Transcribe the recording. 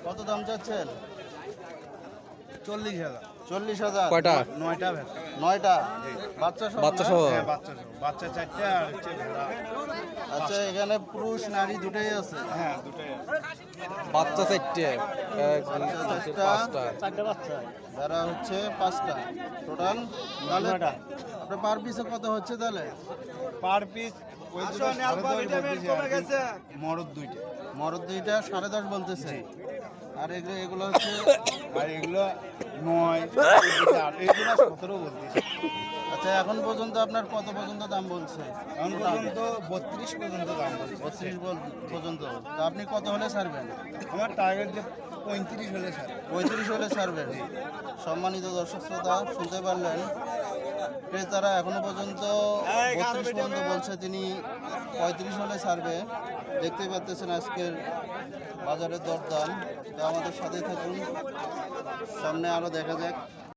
কত দাম চাচ্ছেন? 40,000। 40,000। কয়টা? 9টা। 9টা বাচ্চা সহ? বাচ্চা সহ। হ্যাঁ, বাচ্চা 4টে আর হচ্ছে ভেড়া। আচ্ছা, এখানে পুরুষ নারী দুটোই আছে? হ্যাঁ, দুটোই আছে। বাচ্চা 4টে, বাচ্চা 5টা, ভেড়া হচ্ছে 5টা, টোটাল তাহলে 9টা। আপনার পার পিসে কত হচ্ছে তাহলে? পার পিস ওই দুটো 10.5 বলতেছে, মরদ 2টা। মরদ 2টা 10.5 বলতেছে। আর এগুলো হচ্ছে? আর এগুলো 9, এগুলো 17 বলতেছে। আচ্ছা, এখন পর্যন্ত আপনার কত পর্যন্ত দাম বলছে? এখন পর্যন্ত 32 পর্যন্ত দাম বলছে। 32 পর্যন্ত। তা আপনি কত হলে ছাড়বেন? আমার টার্গেট যে 35 হলে স্যার। 35 হলে ছাড়বেন। সম্মানিত দর্শক শ্রোতা, শুনতে পারলেন, ক্রেতারা এখনো পর্যন্ত 32 পর্যন্ত বলছে, তিনি 35 হলে ছাড়বে। দেখতেই পাচ্ছেন আজকের বাজারের দরদাম। তো আমাদের সাথে থাকুন, সামনে আরো দেখা যাক।